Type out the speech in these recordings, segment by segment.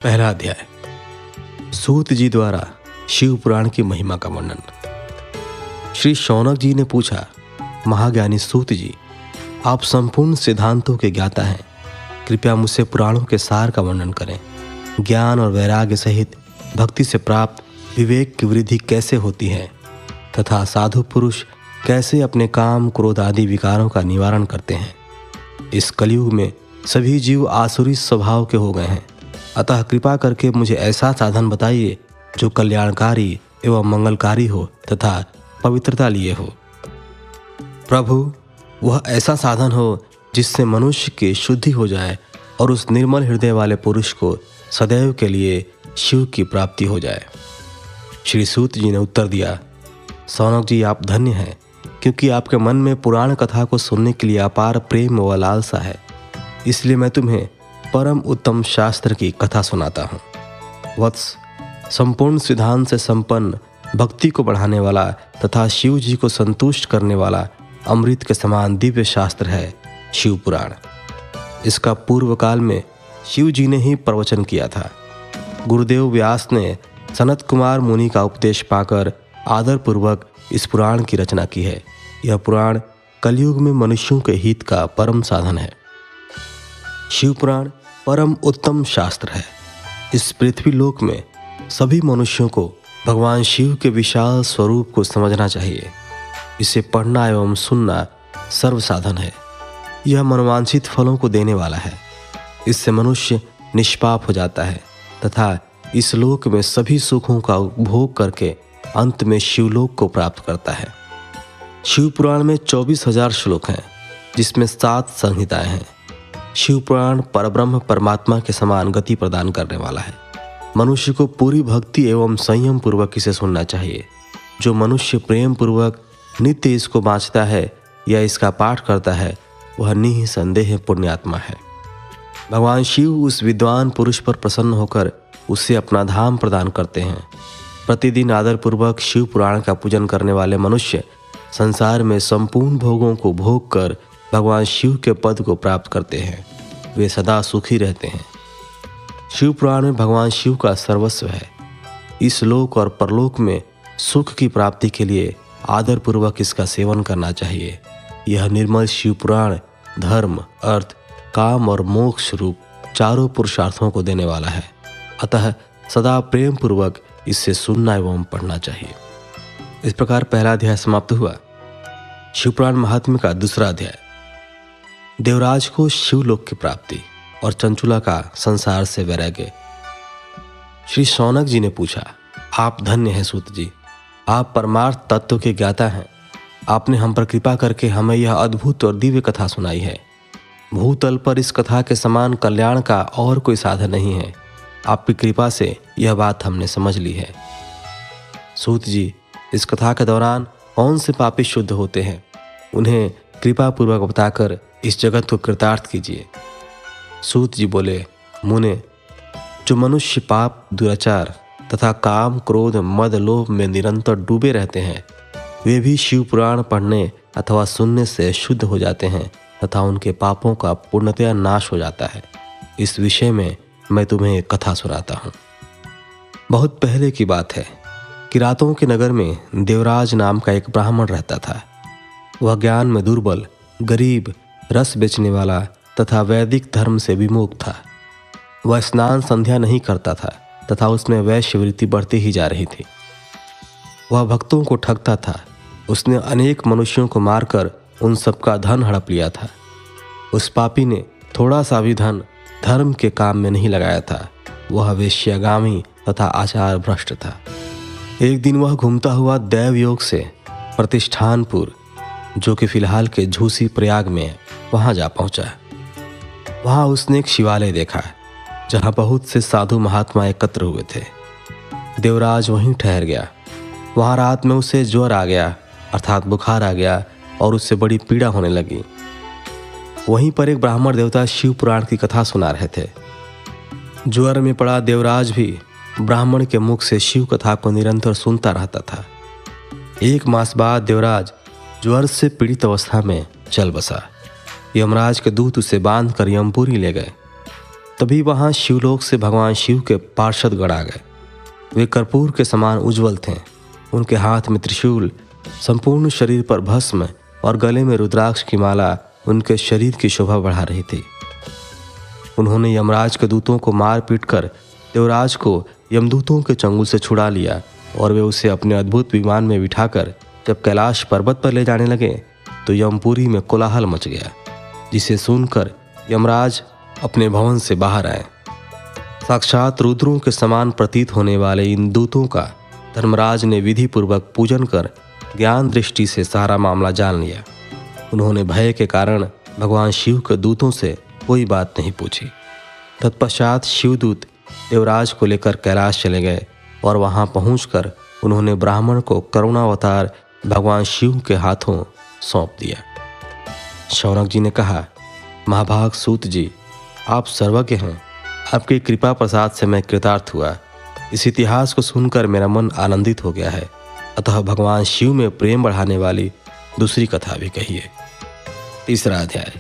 पहला अध्याय। सूत जी द्वारा शिव पुराण की महिमा का वर्णन। श्री शौनक जी ने पूछा, महाज्ञानी सूत जी, आप संपूर्ण सिद्धांतों के ज्ञाता हैं, कृपया मुझसे पुराणों के सार का वर्णन करें। ज्ञान और वैराग्य सहित भक्ति से प्राप्त विवेक की वृद्धि कैसे होती है तथा साधु पुरुष कैसे अपने काम क्रोध आदि विकारों का निवारण करते हैं। इस कलयुग में सभी जीव आसुरी स्वभाव के हो गए हैं, अतः कृपा करके मुझे ऐसा साधन बताइए जो कल्याणकारी एवं मंगलकारी हो तथा पवित्रता लिए हो। प्रभु, वह ऐसा साधन हो जिससे मनुष्य की शुद्धि हो जाए और उस निर्मल हृदय वाले पुरुष को सदैव के लिए शिव की प्राप्ति हो जाए। श्री सूत जी ने उत्तर दिया, शौनक जी, आप धन्य हैं, क्योंकि आपके मन में पुराण कथा को सुनने के लिए अपार प्रेम व लालसा है। इसलिए मैं तुम्हें परम उत्तम शास्त्र की कथा सुनाता हूँ। वत्स, संपूर्ण सिद्धांत से संपन्न, भक्ति को बढ़ाने वाला तथा शिव जी को संतुष्ट करने वाला अमृत के समान दिव्य शास्त्र है शिव पुराण। इसका पूर्व काल में शिव जी ने ही प्रवचन किया था। गुरुदेव व्यास ने सनत कुमार मुनि का उपदेश पाकर आदरपूर्वक इस पुराण की रचना की है। यह पुराण कलयुग में मनुष्यों के हित का परम साधन है। शिव पुराण परम उत्तम शास्त्र है। इस पृथ्वी लोक में सभी मनुष्यों को भगवान शिव के विशाल स्वरूप को समझना चाहिए। इसे पढ़ना एवं सुनना सर्व साधन है। यह मनोवांछित फलों को देने वाला है। इससे मनुष्य निष्पाप हो जाता है तथा इस लोक में सभी सुखों का उपभोग करके अंत में शिवलोक को प्राप्त करता है। शिव पुराण में 24,000 श्लोक हैं, जिसमें 7 संहिताएं हैं। शिव पुराण परब्रह्म परमात्मा के समान गति प्रदान करने वाला है। मनुष्य को पूरी भक्ति एवं संयम पूर्वक इसे सुनना चाहिए। जो मनुष्य प्रेम पूर्वक नित्य इसको बाँचता है या इसका पाठ करता है, वह निःसंदेह पुण्यात्मा है। भगवान शिव उस विद्वान पुरुष पर प्रसन्न होकर उसे अपना धाम प्रदान करते हैं। प्रतिदिन आदरपूर्वक शिव पुराण का पूजन करने वाले मनुष्य संसार में संपूर्ण भोगों को भोग कर भगवान शिव के पद को प्राप्त करते हैं। वे सदा सुखी रहते हैं। शिव पुराण में भगवान शिव का सर्वस्व है। इस लोक और परलोक में सुख की प्राप्ति के लिए आदरपूर्वक इसका सेवन करना चाहिए। यह निर्मल शिव पुराण धर्म, अर्थ, काम और मोक्ष रूप चारों पुरुषार्थों को देने वाला है। अतः सदा प्रेम पूर्वक इससे सुनना एवं पढ़ना चाहिए। इस प्रकार पहला अध्याय समाप्त हुआ। शिवपुराण महात्म्य का दूसरा अध्याय। देवराज को शिवलोक की प्राप्ति और चंचुला का संसार से वैराग्य। श्री शौनक जी ने पूछा, आप धन्य हैं सूत जी, आप परमार्थ तत्व के ज्ञाता हैं। आपने हम पर कृपा करके हमें यह अद्भुत और दिव्य कथा सुनाई है। भूतल पर इस कथा के समान कल्याण का और कोई साधन नहीं है। आपकी कृपा से यह बात हमने समझ ली है। सूत जी, इस कथा के दौरान कौन से पापी शुद्ध होते हैं, उन्हें कृपा पूर्वक बताकर इस जगत को कृतार्थ कीजिए। सूत जी बोले, मुने, जो मनुष्य पाप, दुराचार तथा काम, क्रोध, मद, लोभ में निरंतर डूबे रहते हैं, वे भी शिव पुराण पढ़ने अथवा सुनने से शुद्ध हो जाते हैं तथा उनके पापों का पूर्णतया नाश हो जाता है। इस विषय में मैं तुम्हें एक कथा सुनाता हूँ। बहुत पहले की बात है। किरातों के नगर में देवराज नाम का एक ब्राह्मण रहता था। वह ज्ञान में दुर्बल, गरीब, रस बेचने वाला तथा वैदिक धर्म से विमुख था। वह स्नान संध्या नहीं करता था तथा उसमें वैश्यवृत्ति बढ़ती ही जा रही थी। वह भक्तों को ठगता था। उसने अनेक मनुष्यों को मारकर उन सबका धन हड़प लिया था। उस पापी ने थोड़ा सा भी धन धर्म के काम में नहीं लगाया था। वह वेश्यागामी तथा आचार भ्रष्ट था। एक दिन वह घूमता हुआ दैवयोग से प्रतिष्ठानपुर, जो कि फिलहाल के झूसी प्रयाग में है, वहां जा पहुंचा। वहां उसने एक शिवालय देखा जहां बहुत से साधु महात्मा एकत्र हुए थे। देवराज वहीं ठहर गया। वहां रात में उसे ज्वर आ गया, अर्थात बुखार आ गया और उससे बड़ी पीड़ा होने लगी। वहीं पर एक ब्राह्मण देवता शिव पुराण की कथा सुना रहे थे। ज्वर में पड़ा देवराज भी ब्राह्मण के मुख से शिव कथा को निरंतर सुनता रहता था। 1 मास बाद देवराज ज्वर से पीड़ित अवस्था में चल बसा। यमराज के दूत उसे बांध कर यमपुरी ले गए। तभी वहां शिवलोक से भगवान शिव के पार्षद गण आ गए। वे कर्पूर के समान उज्जवल थे। उनके हाथ में त्रिशूल, संपूर्ण शरीर पर भस्म और गले में रुद्राक्ष की माला उनके शरीर की शोभा बढ़ा रही थी। उन्होंने यमराज के दूतों को मार पीट कर देवराज को यमदूतों के चंगुल से छुड़ा लिया और वे उसे अपने अद्भुत विमान में बिठाकर जब कैलाश पर्वत पर ले जाने लगे तो यमपुरी में कोलाहल मच गया, जिसे सुनकर यमराज अपने भवन से बाहर आए। साक्षात रुद्रों के समान प्रतीत होने वाले इन दूतों का धर्मराज ने विधि पूर्वक पूजन कर ज्ञान दृष्टि से सारा मामला जान लिया। उन्होंने भय के कारण भगवान शिव के दूतों से कोई बात नहीं पूछी। तत्पश्चात शिवदूत देवराज को लेकर कैलाश चले गए और वहां पहुंचकर उन्होंने ब्राह्मण को करुणावतार भगवान शिव के हाथों सौंप दिया। शौनक जी ने कहा, महाभाग सूत जी, आप सर्वज्ञ हैं। आपकी कृपा प्रसाद से मैं कृतार्थ हुआ। इस इतिहास को सुनकर मेरा मन आनंदित हो गया है, अतः भगवान शिव में प्रेम बढ़ाने वाली दूसरी कथा भी कहिए। तीसरा अध्याय।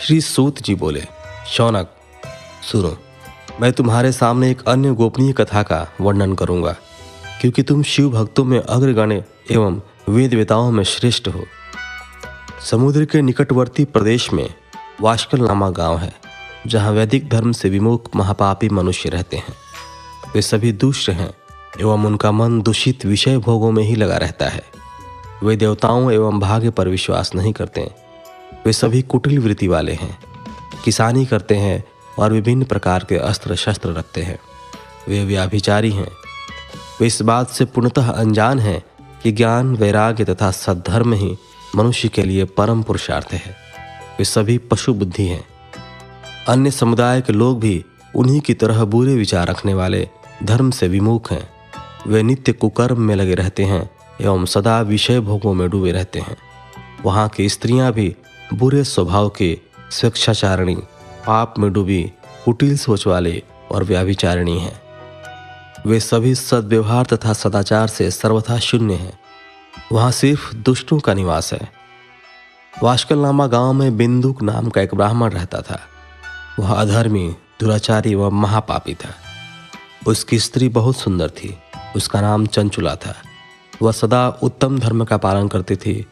श्री सूत जी बोले, शौनक सुनो, मैं तुम्हारे सामने एक अन्य गोपनीय कथा का वर्णन करूंगा, क्योंकि तुम शिव भक्तों में अग्रगण्य एवं वेदवेताओं में श्रेष्ठ हो। समुद्र के निकटवर्ती प्रदेश में वाष्कल नामा गांव है, जहां वैदिक धर्म से विमुख महापापी मनुष्य रहते हैं। वे सभी दुष्ट हैं एवं उनका मन दूषित विषय भोगों में ही लगा रहता है। वे देवताओं एवं भाग्य पर विश्वास नहीं करते। वे सभी कुटिल वृत्ति वाले हैं, किसानी करते हैं और विभिन्न प्रकार के अस्त्र शस्त्र रखते हैं। वे व्याभिचारी हैं। वे इस बात से पूर्णतः अनजान हैं कि ज्ञान, वैराग्य तथा सद्धर्म ही मनुष्य के लिए परम पुरुषार्थ है। वे सभी पशु बुद्धि हैं। अन्य समुदाय के लोग भी उन्हीं की तरह बुरे विचार रखने वाले धर्म से विमुख हैं। वे नित्य कुकर्म में लगे रहते हैं एवं सदा विषय भोगों में डूबे रहते हैं। वहाँ की स्त्रियां भी बुरे स्वभाव के, स्वेच्छाचारिणी, पाप में डूबी, कुटिल सोच वाले और व्याभिचारिणी हैं। वे सभी सद्व्यवहार तथा सदाचार से सर्वथा शून्य हैं। वहाँ सिर्फ दुष्टों का निवास है। वाष्कल नामा गांव में बिंदुक नाम का एक ब्राह्मण रहता था। वह अधर्मी, दुराचारी व महापापी था। उसकी स्त्री बहुत सुंदर थी। उसका नाम चंचुला था। वह सदा उत्तम धर्म का पालन करती थी,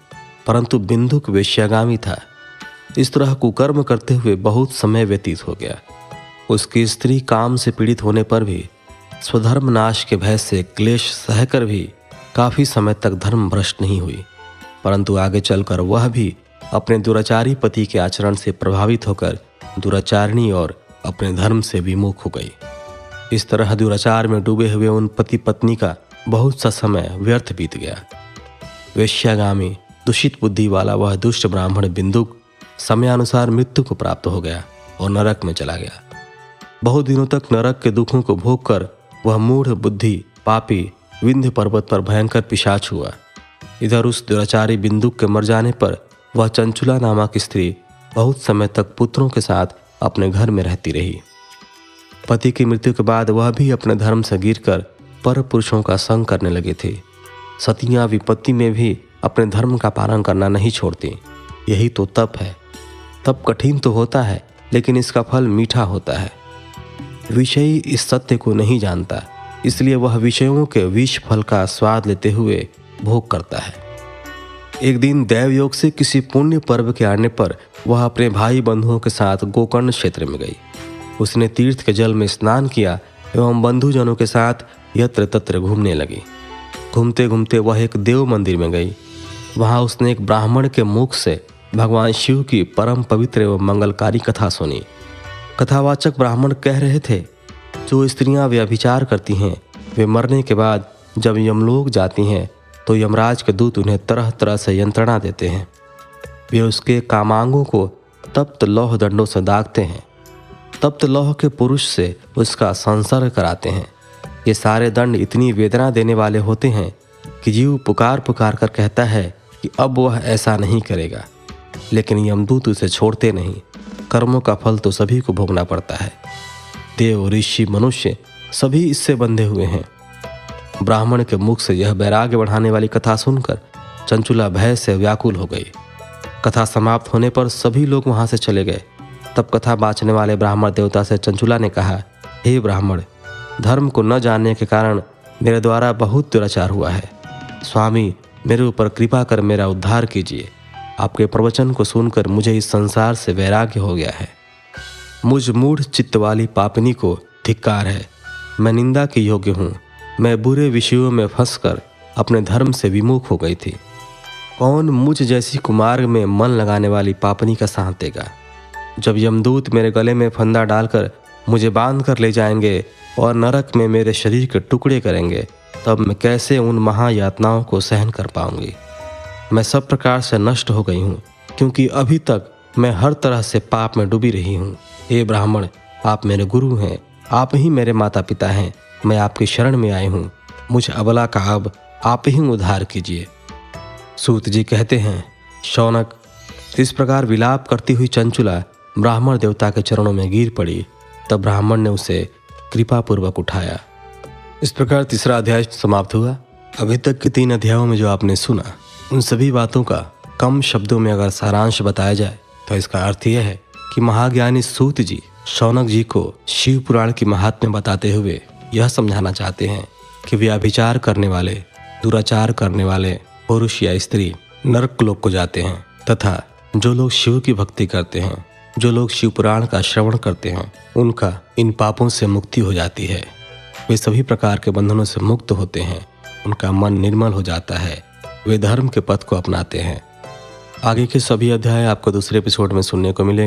परंतु बिंदुक वेश्यागामी था। इस तरह कुकर्म करते हुए बहुत समय व्यतीत हो गया। उसकी स्त्री काम से पीड़ित होने पर भी स्वधर्म नाश के भय से क्लेश सहकर भी काफी समय तक धर्म भ्रष्ट नहीं हुई, परंतु आगे चलकर वह भी अपने दुराचारी पति के आचरण से प्रभावित होकर दुराचारिणी और अपने धर्म से विमुख हो गई। इस तरह दुराचार में डूबे हुए उन पति पत्नी का बहुत सा समय व्यर्थ बीत गया। वेश्यागामी, दूषित बुद्धि वाला वह दुष्ट ब्राह्मण बिंदुक समयानुसार मृत्यु को प्राप्त हो गया और नरक में चला गया। बहुत दिनों तक नरक के दुखों को भोग कर वह मूढ़ बुद्धि पापी विंध्य पर्वत पर भयंकर पिशाच हुआ। इधर उस दुराचारी बिंदुक के मर जाने पर वह चंचुला नामक स्त्री बहुत समय तक पुत्रों के साथ अपने घर में रहती रही। पति की मृत्यु के बाद वह भी अपने धर्म से गिरकर पर पुरुषों का संग करने लगे थे। सतियां विपत्ति में भी अपने धर्म का पालन करना नहीं छोड़ती। यही तो तप है। तप कठिन तो होता है, लेकिन इसका फल मीठा होता है। विषयी इस सत्य को नहीं जानता, इसलिए वह विषयों के विष फल का स्वाद लेते हुए भोग करता है। एक दिन दैवयोग से किसी पुण्य पर्व के आने पर वह अपने भाई बंधुओं के साथ गोकर्ण क्षेत्र में गई। उसने तीर्थ के जल में स्नान किया एवं बंधुजनों के साथ यत्र तत्र घूमने लगी। घूमते घूमते वह एक देव मंदिर में गई। वहां उसने एक ब्राह्मण के मुख से भगवान शिव की परम पवित्र एवं मंगलकारी कथा सुनी। कथावाचक ब्राह्मण कह रहे थे, जो स्त्रियां व्यभिचार करती हैं वे मरने के बाद जब यमलोक जाती हैं तो यमराज के दूत उन्हें तरह तरह से यंत्रणा देते हैं। वे उसके कामांगों को तप्त लौह दंडों से दागते हैं। तप्त लौह के पुरुष से उसका संसर्ग कराते हैं। ये सारे दंड इतनी वेदना देने वाले होते हैं कि जीव पुकार पुकार कर कहता है कि अब वह ऐसा नहीं करेगा, लेकिन यमदूत उसे छोड़ते नहीं। कर्मों का फल तो सभी को भोगना पड़ता है। देव, ऋषि, मनुष्य सभी इससे बंधे हुए हैं। ब्राह्मण के मुख से यह वैराग्य बढ़ाने वाली कथा सुनकर चंचुला भय से व्याकुल हो गई। कथा समाप्त होने पर सभी लोग वहां से चले गए। तब कथा बाँचने वाले ब्राह्मण देवता से चंचुला ने कहा, हे ब्राह्मण, धर्म को न जानने के कारण मेरे द्वारा बहुत दुराचार हुआ है। स्वामी, मेरे ऊपर कृपा कर मेरा उद्धार कीजिए। आपके प्रवचन को सुनकर मुझे इस संसार से वैराग्य हो गया है। मुझ मूढ़ चित्त वाली पापिनी को धिक्कार है। मैं निंदा के योग्य हूँ। मैं बुरे विषयों में फंसकर अपने धर्म से विमुख हो गई थी। कौन मुझ जैसी कुमार्ग में मन लगाने वाली पापनी का साथ देगा? जब यमदूत मेरे गले में फंदा डालकर मुझे बांध कर ले जाएंगे और नरक में मेरे शरीर के टुकड़े करेंगे, तब मैं कैसे उन महायातनाओं को सहन कर पाऊंगी? मैं सब प्रकार से नष्ट हो गई हूँ, क्योंकि अभी तक मैं हर तरह से पाप में डूबी रही हूँ। हे ब्राह्मण, आप मेरे गुरु हैं, आप ही मेरे माता पिता हैं। मैं आपकी शरण में आई हूँ। मुझ अबला का अब आप ही उद्धार कीजिए। सूत जी कहते हैं, शौनक, इस प्रकार विलाप करती हुई चंचुला ब्राह्मण देवता के चरणों में गिर पड़ी। तब ब्राह्मण ने उसे कृपापूर्वक उठाया। इस प्रकार तीसरा अध्याय समाप्त हुआ। अभी तक के 3 अध्यायों में जो आपने सुना, उन सभी बातों का कम शब्दों में अगर सारांश बताया जाए तो इसका अर्थ यह है कि महाज्ञानी सूत जी शौनक जी को शिव पुराण की महात्म्य बताते हुए यह समझाना चाहते हैं कि व्यभिचार करने वाले, दुराचार करने वाले पुरुष या स्त्री नरक लोक को जाते हैं, तथा जो लोग शिव की भक्ति करते हैं, जो लोग शिव पुराण का श्रवण करते हैं, उनका इन पापों से मुक्ति हो जाती है। वे सभी प्रकार के बंधनों से मुक्त होते हैं। उनका मन निर्मल हो जाता है। वे धर्म के पथ को अपनाते हैं। आगे के सभी अध्याय आपको दूसरे एपिसोड में सुनने को मिलेंगे।